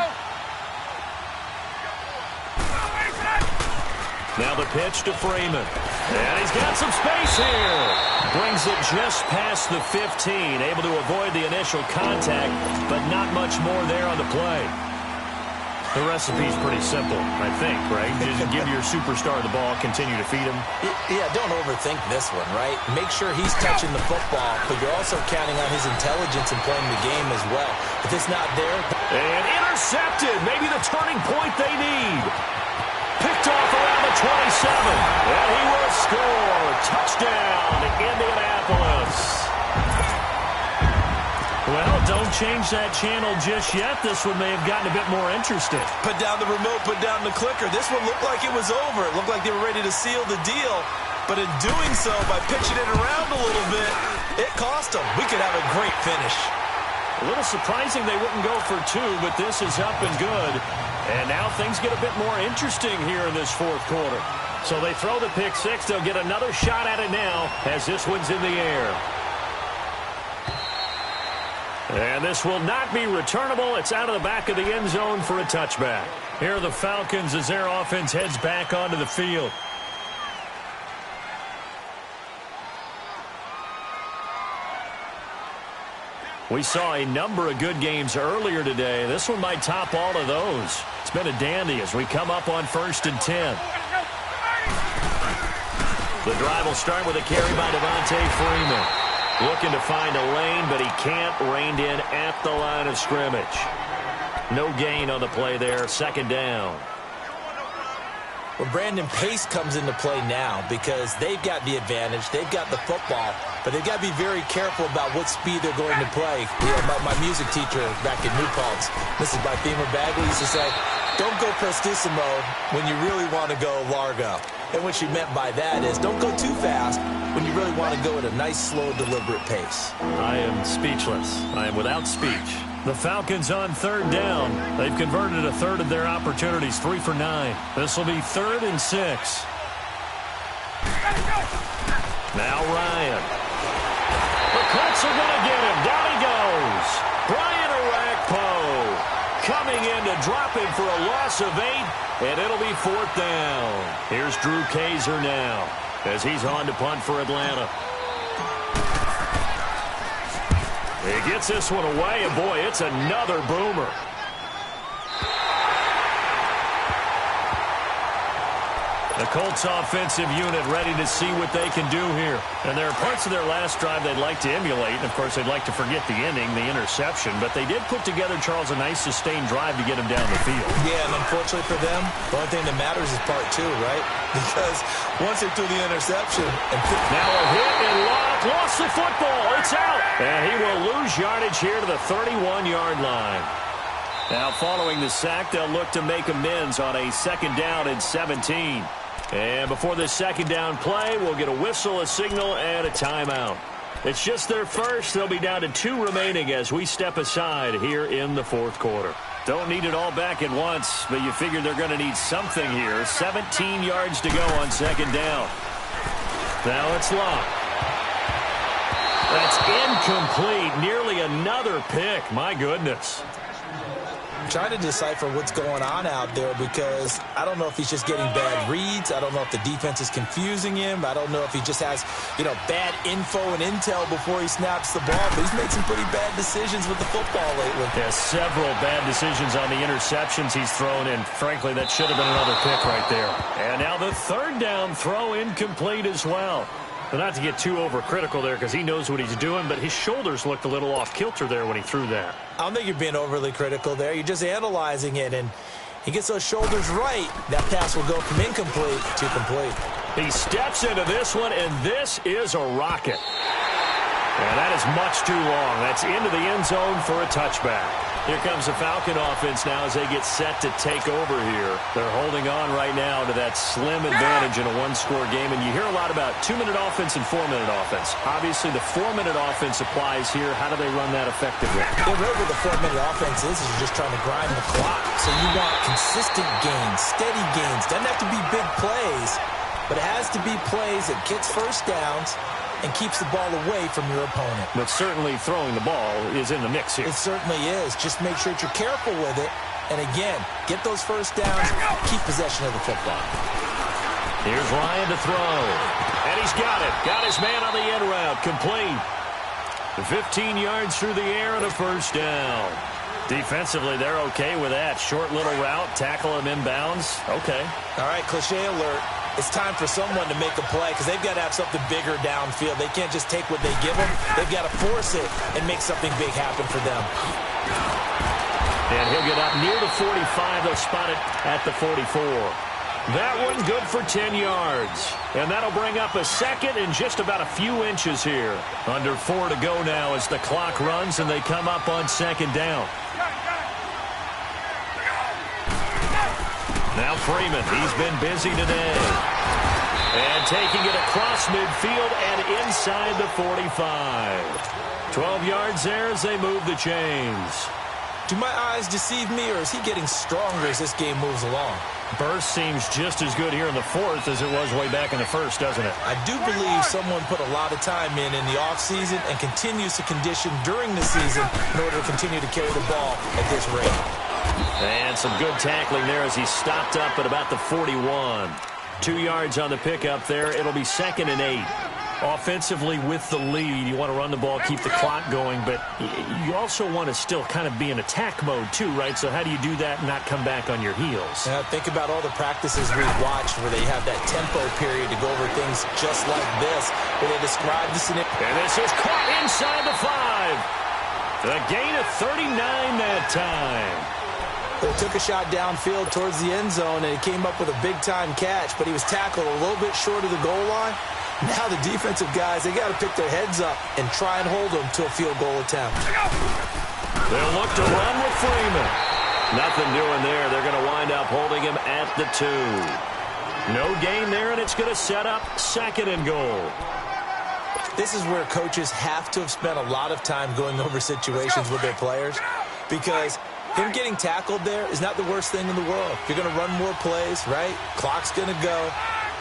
Now the pitch to Freeman. And he's got some space here. Brings it just past the 15. Able to avoid the initial contact, but not much more there on the play. The recipe's pretty simple, I think, right? Just give your superstar the ball, continue to feed him. Yeah, don't overthink this one, right? Make sure he's touching the football, but you're also counting on his intelligence in playing the game as well. If it's not there... And intercepted. Maybe the turning point they need. Picked off around the 27. And he will score. Touchdown, Indianapolis. Well, don't change that channel just yet. This one may have gotten a bit more interesting. Put down the remote, put down the clicker. This one looked like it was over. It looked like they were ready to seal the deal. But in doing so, by pitching it around a little bit, it cost them. We could have a great finish. A little surprising they wouldn't go for 2, but this is up and good. And now things get a bit more interesting here in this fourth quarter. So they throw the pick 6. They'll get another shot at it now as this one's in the air. And this will not be returnable. It's out of the back of the end zone for a touchback. Here are the Falcons as their offense heads back onto the field. We saw a number of good games earlier today. This one might top all of those. It's been a dandy as we come up on 1st and 10. The drive will start with a carry by Devontae Freeman. Looking to find a lane, but he can't. Reined in at the line of scrimmage. No gain on the play there. 2nd down. Well, Brandon, pace comes into play now because they've got the advantage. They've got the football, but they've got to be very careful about what speed they're going to play. You know, my music teacher back in New Paltz, Mrs. Bythemer Bagley, used to say, don't go prestissimo when you really want to go largo. And what she meant by that is don't go too fast when you really want to go at a nice, slow, deliberate pace. I am speechless. I am without speech. The Falcons on third down. They've converted a third of their opportunities, 3 for 9. This will be 3rd and 6. Now Ryan. The Colts are going to get him. Down he goes. Brian Orakpo coming in to drop him for a loss of 8, and it'll be 4th down. Here's Drew Kaiser now as he's on to punt for Atlanta. He gets this one away, and boy, it's another boomer. The Colts offensive unit ready to see what they can do here. And there are parts of their last drive they'd like to emulate. And, of course, they'd like to forget the ending, the interception. But they did put together, Charles, a nice sustained drive to get him down the field. Yeah, and unfortunately for them, the only thing that matters is part 2, right? Because once they threw the interception. Now a hit and lost the football. It's out. And he will lose yardage here to the 31-yard line. Now following the sack, they'll look to make amends on a 2nd down and 17. And before this 2nd down play, we'll get a whistle, a signal, and a timeout. It's just their first. They'll be down to 2 remaining as we step aside here in the 4th quarter. Don't need it all back at once, but you figure they're going to need something here. 17 yards to go on 2nd down. Now it's Locke. That's incomplete. Nearly another pick. My goodness. I'm trying to decipher what's going on out there because I don't know if he's just getting bad reads. I don't know if the defense is confusing him. I don't know if he just has, bad info and intel before he snaps the ball. But he's made some pretty bad decisions with the football lately. Yeah, several bad decisions on the interceptions he's thrown in. Frankly, that should have been another pick right there. And now the 3rd down throw incomplete as well. But not to get too overcritical there because he knows what he's doing, but his shoulders looked a little off kilter there when he threw that. I don't think you're being overly critical there. You're just analyzing it, and he gets those shoulders right. That pass will go from incomplete to complete. He steps into this one, and this is a rocket. And that is much too long. That's into the end zone for a touchback. Here comes the Falcon offense now as they get set to take over here. They're holding on right now to that slim advantage in a 1-score game. And you hear a lot about 2-minute offense and 4-minute offense. Obviously, the 4-minute offense applies here. How do they run that effectively? Yeah, really what the 4-minute offense is you're just trying to grind the clock. So you want consistent gains, steady gains. Doesn't have to be big plays, but it has to be plays that gets first downs and keeps the ball away from your opponent. But certainly throwing the ball is in the mix here. It certainly is. Just make sure that you're careful with it. And again, get those first downs, keep possession of the football. Here's Ryan to throw. And he's got it. Got his man on the end route. Complete. 15 yards through the air and a 1st down. Defensively, they're okay with that. Short little route, tackle him inbounds. Okay. All right, cliche alert. It's time for someone to make a play because they've got to have something bigger downfield. They can't just take what they give them. They've got to force it and make something big happen for them. And he'll get up near the 45. They'll spot it at the 44. That one good for 10 yards. And that'll bring up a 2nd and just about a few inches here. Under 4 to go now as the clock runs and they come up on 2nd down. Now Freeman, he's been busy today. And taking it across midfield and inside the 45. 12 yards there as they move the chains. Do my eyes deceive me, or is he getting stronger as this game moves along? Burst seems just as good here in the 4th as it was way back in the 1st, doesn't it? I do believe someone put a lot of time in the offseason and continues to condition during the season in order to continue to carry the ball at this rate. And some good tackling there as he stopped up at about the 41. 2 yards on the pickup there. It'll be 2nd and 8. Offensively with the lead, you want to run the ball, keep the clock going, but you also want to still kind of be in attack mode too, right? So how do you do that and not come back on your heels? Now, think about all the practices we've watched where they have that tempo period to go over things just like this, where they describe the scenario. And this is caught inside the 5. The gain of 39 that time. They took a shot downfield towards the end zone, and he came up with a big-time catch, but he was tackled a little bit short of the goal line. Now the defensive guys, they got to pick their heads up and try and hold them to a field goal attempt. They'll look to run with Freeman. Nothing doing there. They're going to wind up holding him at the 2. No gain there, and it's going to set up 2nd and goal. This is where coaches have to have spent a lot of time going over situations with their players, because him getting tackled there is not the worst thing in the world. You're going to run more plays, right? Clock's going to go.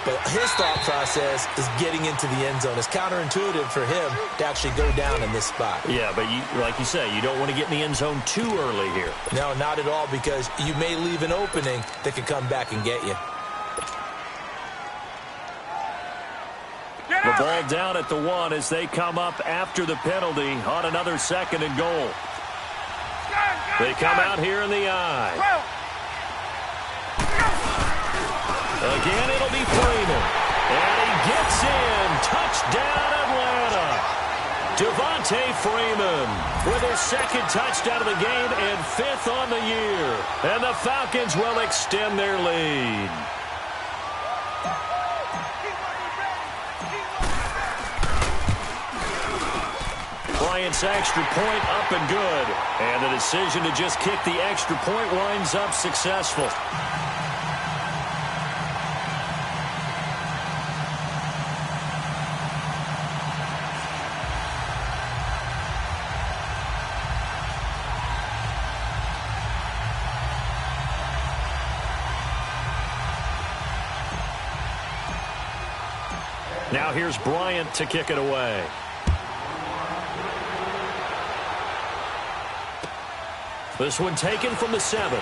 But his thought process is getting into the end zone. It's counterintuitive for him to actually go down in this spot. Yeah, but like you say, you don't want to get in the end zone too early here. No, not at all, because you may leave an opening that can come back and get you. The ball down at the 1 as they come up after the penalty on another 2nd and goal. They come out here in the I. Again, it'll be Freeman. And he gets in. Touchdown, Atlanta. Devontae Freeman with his 2nd touchdown of the game and 5th on the year. And the Falcons will extend their lead. Bryant's extra point up and good. And the decision to just kick the extra point winds up successful. Now here's Bryant to kick it away. This one taken from the 7.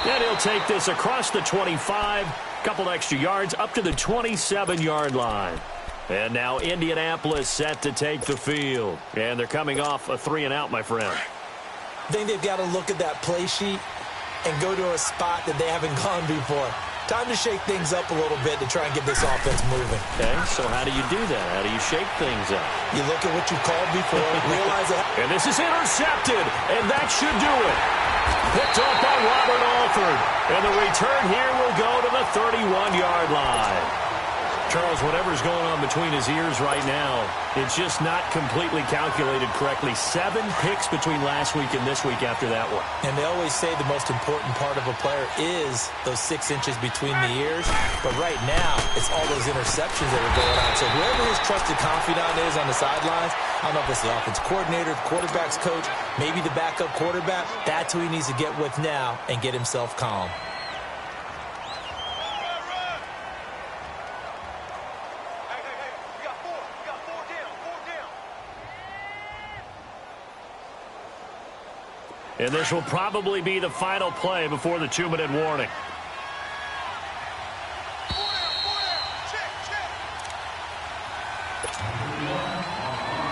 And he'll take this across the 25. Couple extra yards up to the 27-yard line. And now Indianapolis set to take the field. And they're coming off a 3-and-out, my friend. I think they've got to look at that play sheet and go to a spot that they haven't gone before. Time to shake things up a little bit to try and get this offense moving. Okay, so how do you do that? How do you shake things up? You look at what you called before, realize that. And this is intercepted, and that should do it. Picked off by Robert Alford. And the return here will go to the 31-yard line. Charles, whatever's going on between his ears right now, it's just not completely calculated correctly. 7 picks between last week and this week after that one. And they always say the most important part of a player is those 6 inches between the ears. But right now, it's all those interceptions that are going on. So whoever his trusted confidant is on the sidelines, I don't know if it's the offense coordinator, the quarterback's coach, maybe the backup quarterback, that's who he needs to get with now and get himself calm. And this will probably be the final play before the 2-minute warning.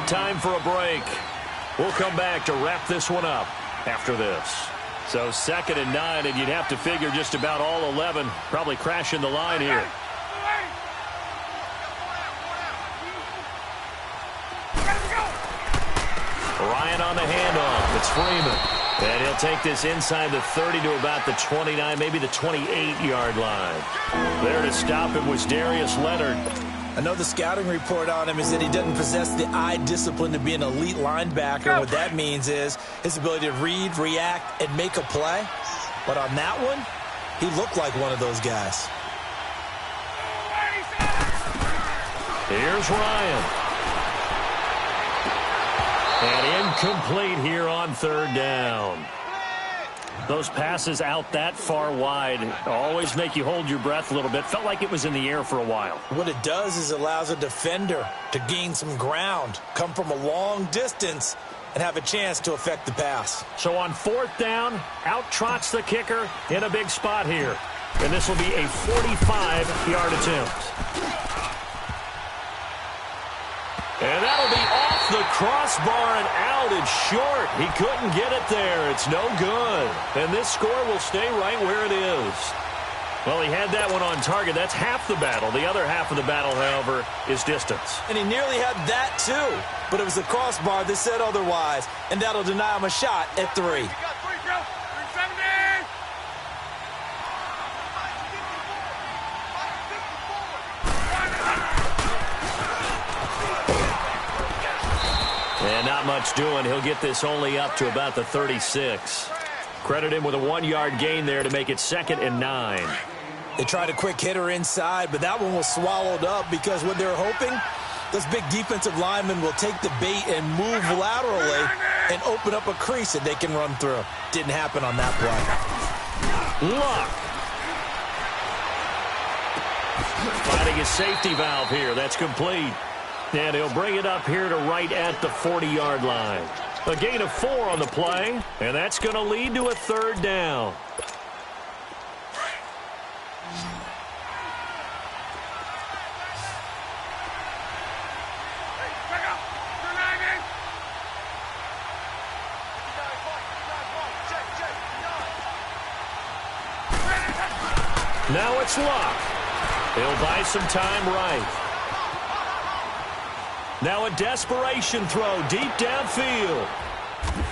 Time for a break. We'll come back to wrap this one up after this. So 2nd and 9, and you'd have to figure just about all 11 probably crashing the line here. Ryan on the handoff. It's Freeman. And he'll take this inside the 30 to about the 29, maybe the 28-yard line. There to stop him was Darius Leonard. I know the scouting report on him is that he doesn't possess the eye discipline to be an elite linebacker. What that means is his ability to read, react, and make a play. But on that one, he looked like one of those guys. Here's Ryan. And incomplete here on 3rd down. Those passes out that far wide always make you hold your breath a little bit. Felt like it was in the air for a while. What it does is it allows a defender to gain some ground, come from a long distance, and have a chance to affect the pass. So on 4th down, out trots the kicker in a big spot here. And this will be a 45-yard attempt. And that'll be off the crossbar and out. It's short. He couldn't get it there. It's no good. And this score will stay right where it is. Well, he had that one on target. That's half the battle. The other half of the battle, however, is distance. And he nearly had that, too. But it was the crossbar that said otherwise, and that'll deny him a shot at 3. You got 3, bro. 370. And not much doing. He'll get this only up to about the 36. Credit him with a 1-yard gain there to make it 2nd and 9. They tried a quick hitter inside, but that one was swallowed up because what they're hoping, those big defensive linemen will take the bait and move laterally and open up a crease that they can run through. Didn't happen on that play. Luck. Finding his safety valve here. That's complete. And he'll bring it up here to right at the 40-yard line. A gain of 4 on the play, and that's going to lead to a 3rd down. Now it's Luck. He'll buy some time right. Now a desperation throw deep downfield.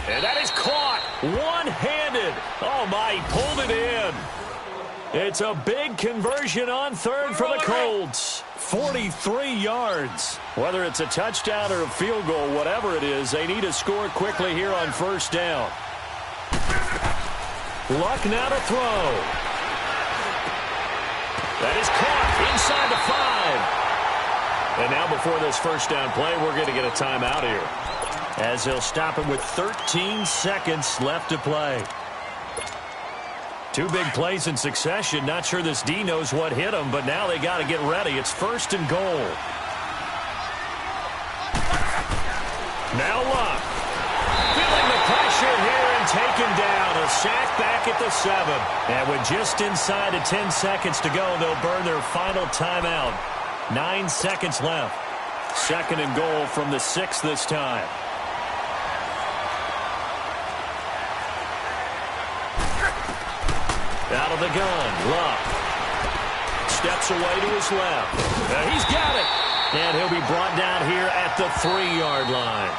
And that is caught one-handed. Oh, my, he pulled it in. It's a big conversion on 3rd for the Colts. 43 yards. Whether it's a touchdown or a field goal, whatever it is, they need to score quickly here on 1st down. Luck now to throw. That is caught inside the 5. And now before this 1st down play, we're going to get a timeout here, as he'll stop it with 13 seconds left to play. 2 big plays in succession. Not sure this D knows what hit him, but now they got to get ready. It's 1st and goal. Now Luck. Feeling the pressure here and taken down. A sack back at the 7. And with just inside of 10 seconds to go, they'll burn their final timeout. 9 seconds left. 2nd and goal from the 6 this time. Out of the gun, Luck. Steps away to his left. He's got it. And he'll be brought down here at the 3-yard line.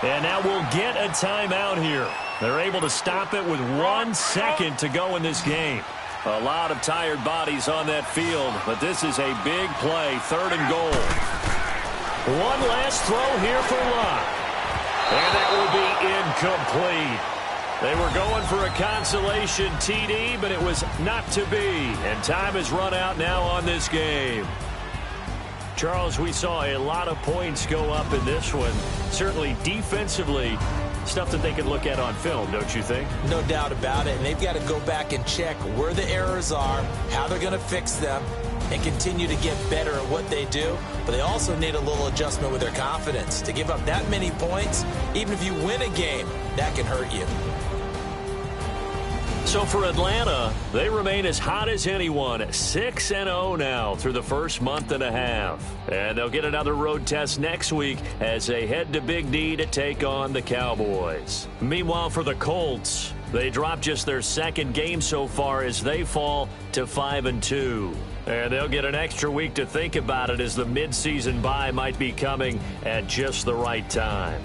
And now we'll get a timeout here. They're able to stop it with 1 second to go in this game. A lot of tired bodies on that field, but this is a big play, 3rd and goal. One last throw here for Luck. And that will be incomplete. They were going for a consolation TD, but it was not to be. And time has run out now on this game. Charles, we saw a lot of points go up in this one. Certainly defensively, stuff that they can look at on film, don't you think? No doubt about it. And they've got to go back and check where the errors are, how they're going to fix them, and continue to get better at what they do. But they also need a little adjustment with their confidence. To give up that many points, even if you win a game, that can hurt you. So for Atlanta, they remain as hot as anyone, 6-0 now through the first month and a half. And they'll get another road test next week as they head to Big D to take on the Cowboys. Meanwhile, for the Colts, they dropped just their 2nd game so far as they fall to 5-2. And they'll get an extra week to think about it as the midseason bye might be coming at just the right time.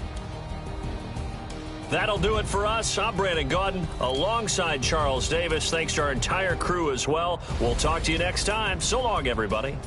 That'll do it for us. I'm Brandon Gaudin alongside Charles Davis. Thanks to our entire crew as well. We'll talk to you next time. So long, everybody.